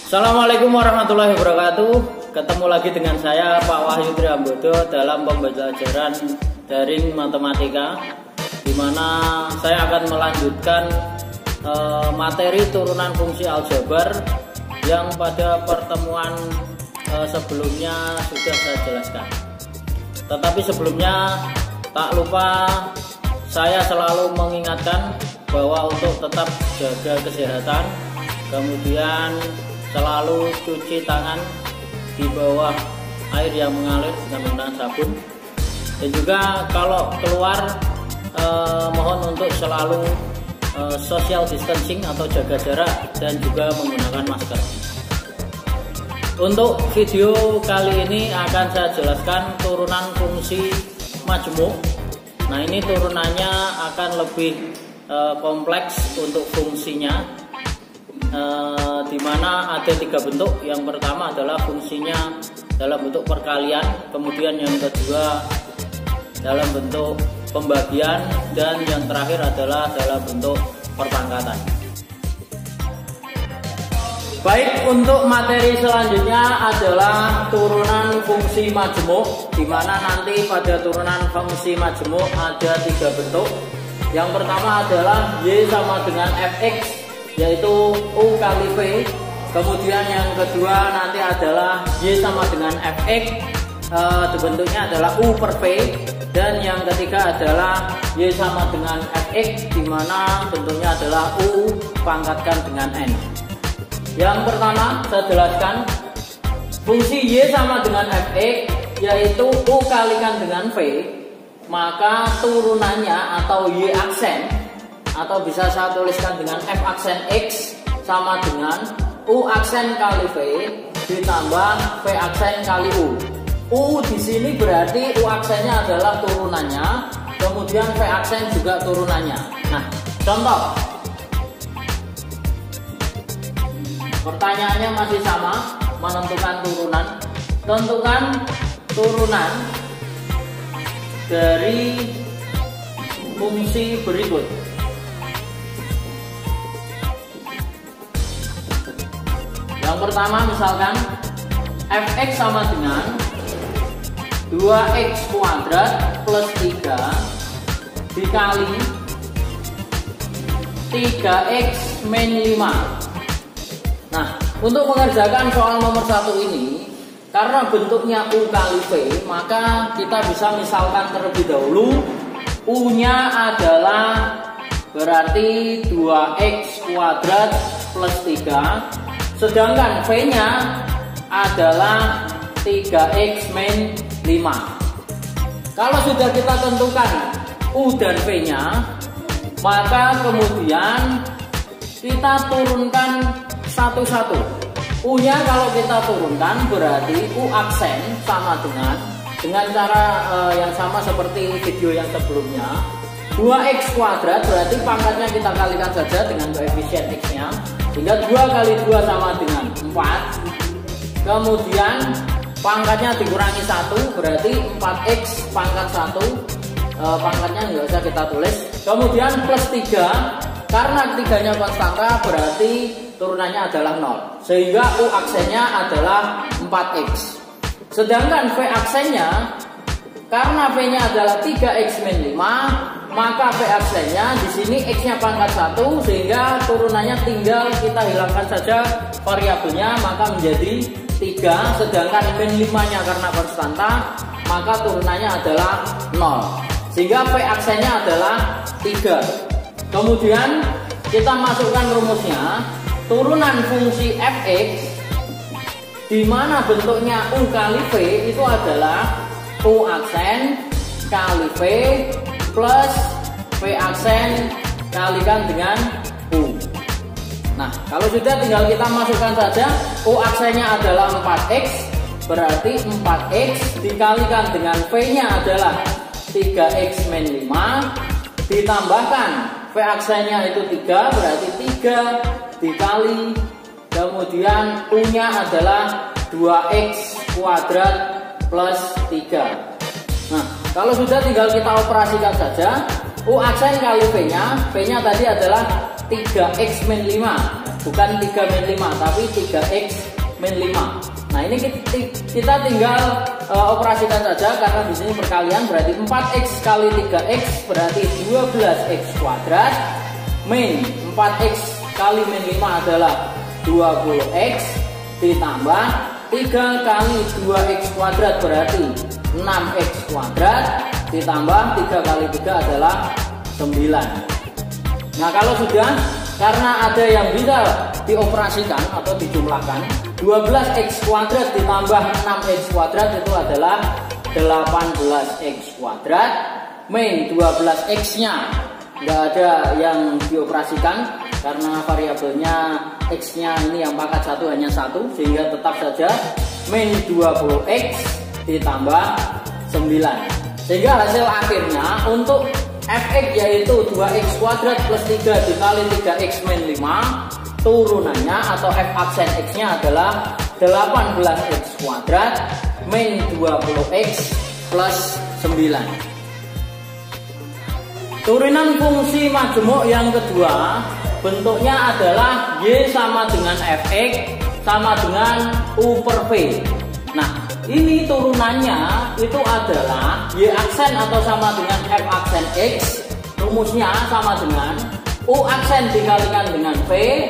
Assalamualaikum warahmatullahi wabarakatuh. Ketemu lagi dengan saya Pak Wahyu Triambodo dalam pembelajaran daring matematika, di mana saya akan melanjutkan materi turunan fungsi aljabar yang pada pertemuan sebelumnya sudah saya jelaskan. Tetapi sebelumnya tak lupa saya selalu mengingatkan bahwa untuk tetap jaga kesehatan, kemudian selalu cuci tangan di bawah air yang mengalir dengan menggunakan sabun, dan juga kalau keluar mohon untuk selalu social distancing atau jaga jarak dan juga menggunakan masker. Untuk video kali ini akan saya jelaskan turunan fungsi majmuk. Nah, ini turunannya akan lebih kompleks untuk fungsinya. Di mana ada 3 bentuk. Yang pertama adalah fungsinya dalam bentuk perkalian, kemudian yang kedua dalam bentuk pembagian, dan yang terakhir adalah dalam bentuk perpangkatan. Baik, untuk materi selanjutnya adalah turunan fungsi majmuk, di mana nanti pada turunan fungsi majmuk ada 3 bentuk. Yang pertama adalah Y sama dengan Fx, yaitu U kali V. Kemudian yang kedua nanti adalah Y sama dengan Fx, bentuknya adalah U per V. Dan yang ketiga adalah Y sama dengan Fx, di mana bentuknya adalah U pangkatkan dengan N. Yang pertama saya jelaskan fungsi Y sama dengan Fx, yaitu U kalikan dengan V, maka turunannya atau Y aksen, atau bisa saya tuliskan dengan F aksen X sama dengan U aksen kali V ditambah V aksen kali U. U di sini berarti U aksennya adalah turunannya, kemudian V aksen juga turunannya. Nah, contoh. Pertanyaannya masih sama, menentukan turunan. Tentukan turunan dari fungsi berikut. Yang pertama misalkan Fx sama dengan 2x kuadrat plus 3 dikali 3x min 5. Nah, untuk mengerjakan soal nomor 1 ini, karena bentuknya U kali V, maka kita bisa misalkan terlebih dahulu U nya adalah berarti 2x kuadrat plus 3, sedangkan V-nya adalah 3x min 5. Kalau sudah kita tentukan U dan V-nya, maka kemudian kita turunkan satu-satu. U-nya kalau kita turunkan berarti U aksen sama dengan cara yang sama seperti video yang sebelumnya. 2x kuadrat berarti pangkatnya kita kalikan saja dengan koefisien x-nya, sehingga 2 kali 2 sama dengan 4. Kemudian pangkatnya dikurangi 1 berarti 4x pangkat 1, pangkatnya nggak usah kita tulis. Kemudian plus 3, karena ketiganya konstanta berarti turunannya adalah 0, sehingga U aksennya adalah 4x. Sedangkan V aksennya, karena V-nya adalah 3x min 5, maka V aksennya di sini x-nya pangkat 1, sehingga turunannya tinggal kita hilangkan saja variabelnya, maka menjadi 3. Sedangkan min 5-nya karena konstanta, maka turunannya adalah 0, sehingga V aksennya adalah 3. Kemudian kita masukkan rumusnya. Turunan fungsi Fx, di mana bentuknya U kali V, itu adalah U aksen kali V plus V aksen kalikan dengan U. Nah, kalau sudah tinggal kita masukkan saja. U aksennya adalah 4x, berarti 4x dikalikan dengan V-nya adalah 3x min 5, ditambahkan V aksennya itu 3, berarti 3 dikali, kemudian U-nya adalah 2x kuadrat plus 3. Nah, kalau sudah tinggal kita operasikan saja. U aksen kali V-nya tadi adalah 3x min 5, bukan 3 min 5 tapi 3x min 5. Nah ini kita tinggal operasikan saja karena di sini perkalian, berarti 4x kali 3x berarti 12x kuadrat min 4x kali min 5 adalah 20x ditambah 3 kali 2x kuadrat berarti 6x kuadrat ditambah 3 kali 3 adalah 9. Nah kalau sudah, karena ada yang bisa dioperasikan atau dijumlahkan, 12x kuadrat ditambah 6x kuadrat itu adalah 18x kuadrat min 12x nya nggak ada yang dioperasikan karena variabelnya x nya ini yang pangkat 1 hanya 1, sehingga tetap saja min 20x ditambah 9, sehingga hasil akhirnya untuk fx yaitu 2x kuadrat plus 3 dikali 3x min 5, turunannya atau f aksen x nya adalah 18x kuadrat min 20x plus 9. Turunan fungsi majemuk yang kedua bentuknya adalah y sama dengan fx sama dengan u per v. Nah ini turunannya itu adalah y aksen atau sama dengan f aksen x, rumusnya sama dengan u aksen dikalikan dengan v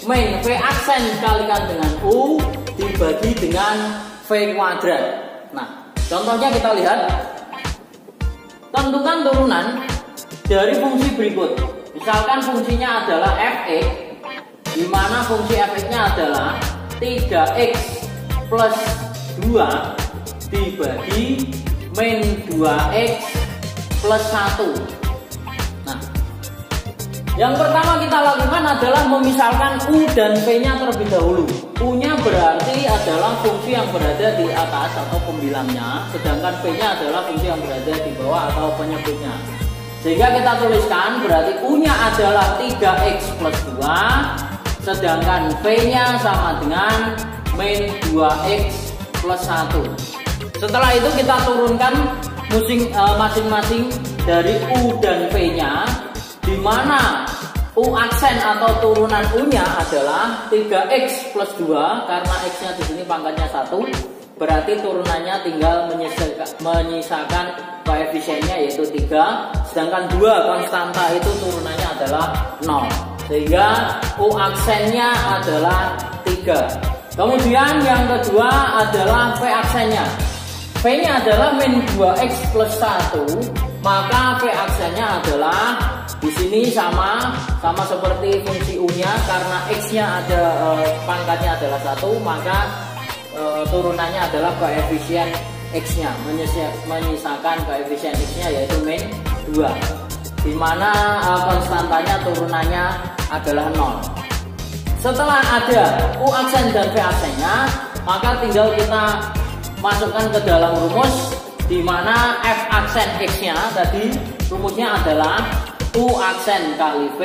min v aksen dikalikan dengan u dibagi dengan v kuadrat. Nah contohnya kita lihat, tentukan turunan dari fungsi berikut. Misalkan fungsinya adalah fx, di mana fungsi fx-nya adalah 3x plus 2 dibagi min 2x plus 1. Nah, yang pertama kita lakukan adalah memisahkan u dan v-nya terlebih dahulu. U-nya berarti adalah fungsi yang berada di atas atau pembilangnya, sedangkan v-nya adalah fungsi yang berada di bawah atau penyebutnya. Sehingga kita tuliskan berarti u-nya adalah 3x plus 2, sedangkan v-nya sama dengan min 2x plus 1. Setelah itu kita turunkan masing-masing dari u dan v-nya, di mana u aksen atau turunan u-nya adalah 3x plus 2 karena x-nya di sini pangkatnya 1, berarti turunannya tinggal menyisakan koefisiennya yaitu 3, sedangkan 2 konstanta itu turunannya adalah 0, sehingga u aksennya adalah 3. Kemudian yang kedua adalah v aksennya. V-nya adalah min 2x plus 1, maka v aksennya adalah di sini sama seperti fungsi u-nya, karena x-nya ada pangkatnya adalah 1, maka turunannya adalah koefisien x-nya, menyisakan koefisien x-nya yaitu min 2, di mana konstantanya turunannya adalah 0. Setelah ada u aksen dan v aksennya, maka tinggal kita masukkan ke dalam rumus, di mana f aksen x-nya tadi rumusnya adalah u aksen kali v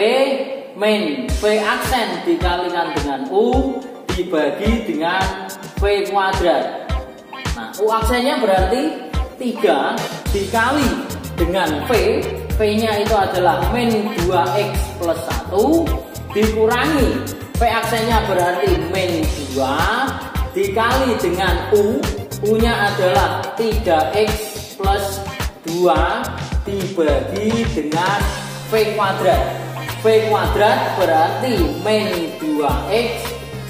min v aksen dikalikan dengan u dibagi dengan v kuadrat. Nah, u aksennya berarti 3 dikali dengan v, v-nya itu adalah min 2x plus 1 dikurangi v aksennya berarti min 2 dikali dengan u-nya adalah 3x plus 2 dibagi dengan v kuadrat. V kuadrat berarti min 2x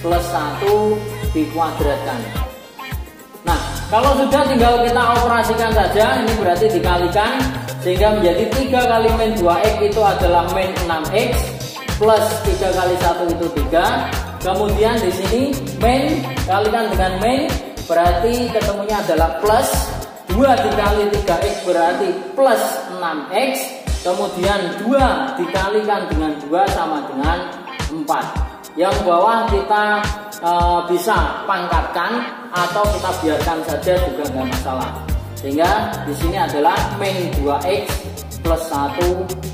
plus 1 dikuadratkan. Nah, kalau sudah tinggal kita operasikan saja, ini berarti dikalikan sehingga menjadi 3 kali min 2x itu adalah min 6x plus 3 kali 1 itu 3. Kemudian di sini min kalikan dengan min berarti ketemunya adalah plus 2 dikali 3x berarti plus 6x. Kemudian 2 dikalikan dengan 2 sama dengan 4. Yang bawah kita bisa pangkatkan atau kita biarkan saja juga nggak masalah. Sehingga di sini adalah min 2x plus 1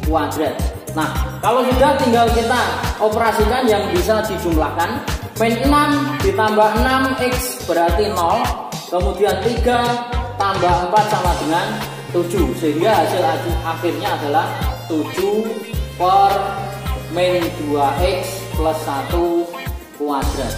kuadrat. Nah, kalau sudah tinggal kita operasikan yang bisa dijumlahkan. Min 6 ditambah 6x berarti 0. Kemudian 3 tambah 4 sama dengan 7. Sehingga hasil akhirnya adalah 7 per min 2x plus 1 kuadrat.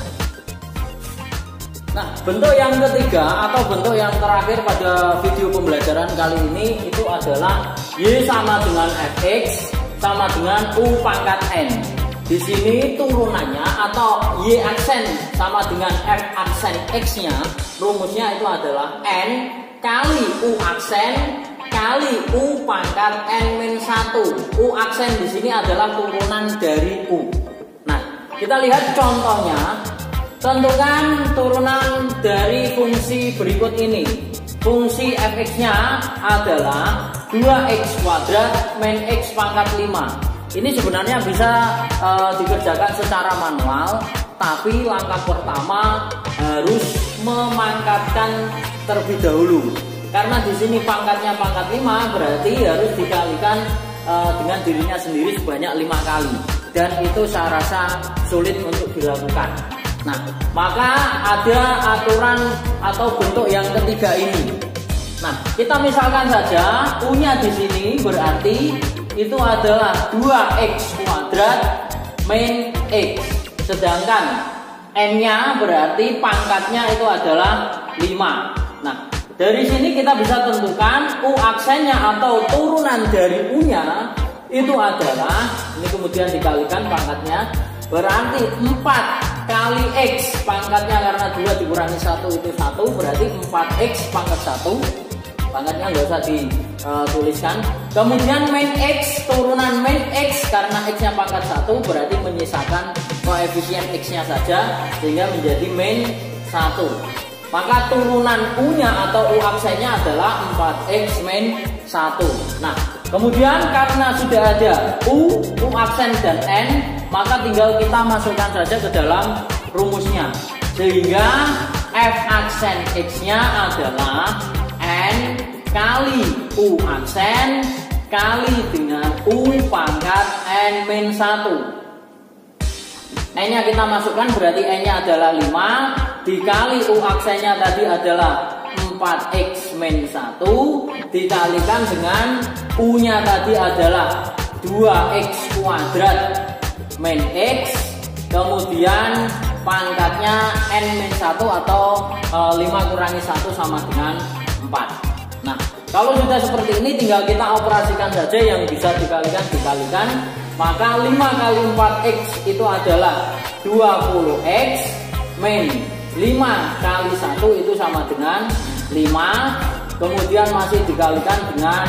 Nah, bentuk yang ketiga atau bentuk yang terakhir pada video pembelajaran kali ini itu adalah Y sama dengan Fx sama dengan U pangkat N. Di sini turunannya atau Y aksen sama dengan F aksen X-nya, rumusnya itu adalah N kali U aksen kali U pangkat N-1. U aksen di sini adalah turunan dari U. Nah, kita lihat contohnya. Tentukan turunan dari fungsi berikut ini. Fungsi Fx-nya adalah 2x kuadrat min x pangkat 5. Ini sebenarnya bisa dikerjakan secara manual, tapi langkah pertama harus memangkatkan terlebih dahulu. Karena di sini pangkatnya pangkat 5, berarti harus dikalikan dengan dirinya sendiri sebanyak 5 kali. Dan itu saya rasa sulit untuk dilakukan. Nah, maka ada aturan atau bentuk yang ketiga ini. Nah, kita misalkan saja U-nya di sini berarti itu adalah 2x kuadrat min x. Sedangkan N-nya berarti pangkatnya itu adalah 5. Nah, dari sini kita bisa tentukan U aksennya atau turunan dari U-nya itu adalah, ini kemudian dikalikan pangkatnya, berarti 4 kali X pangkatnya, karena 2 dikurangi 1 itu 1, berarti 4X pangkat 1. Pangkatnya nggak usah dituliskan. Kemudian min X, turunan min X, karena X-nya pangkat 1 berarti menyisakan koefisien X-nya saja, sehingga menjadi min 1. Maka turunan U-nya atau U aksennya adalah 4X min 1. Nah, kemudian karena sudah ada U aksen dan N, maka tinggal kita masukkan saja ke dalam rumusnya. Sehingga F aksen X-nya adalah N kali U aksen kali dengan U pangkat N-1. N-nya kita masukkan berarti N-nya adalah 5 dikali U aksennya tadi adalah 4x min 1 dikalikan dengan U-nya tadi adalah 2x kuadrat min x, kemudian pangkatnya N-1 atau 5 kurangi 1 sama dengan 4. Nah, kalau sudah seperti ini tinggal kita operasikan saja, yang bisa dikalikan, maka 5 kali 4x itu adalah 20x min 5 kali 1 itu sama dengan 5, kemudian masih dikalikan dengan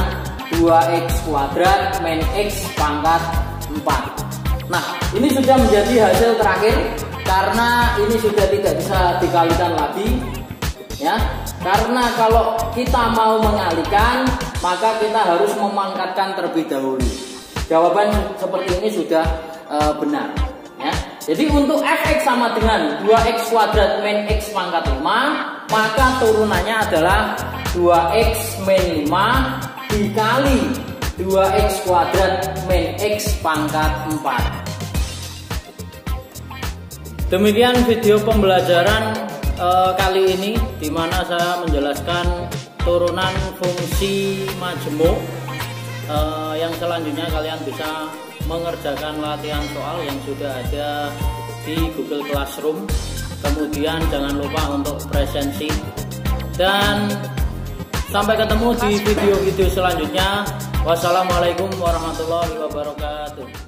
2x kuadrat min x pangkat 4. Nah, ini sudah menjadi hasil terakhir karena ini sudah tidak bisa dikalikan lagi, ya. Karena kalau kita mau mengalihkan, maka kita harus memangkatkan terlebih dahulu. Jawaban seperti ini sudah benar, ya. Jadi untuk Fx sama dengan 2x kuadrat min x pangkat 5, maka turunannya adalah 2x min 5 dikali 2x kuadrat min x pangkat 4. Demikian video pembelajaran kali ini, di mana saya menjelaskan turunan fungsi majemuk. Yang selanjutnya kalian bisa mengerjakan latihan soal yang sudah ada di Google Classroom. Kemudian jangan lupa untuk presensi. Dan sampai ketemu di video selanjutnya. Wassalamualaikum warahmatullahi wabarakatuh.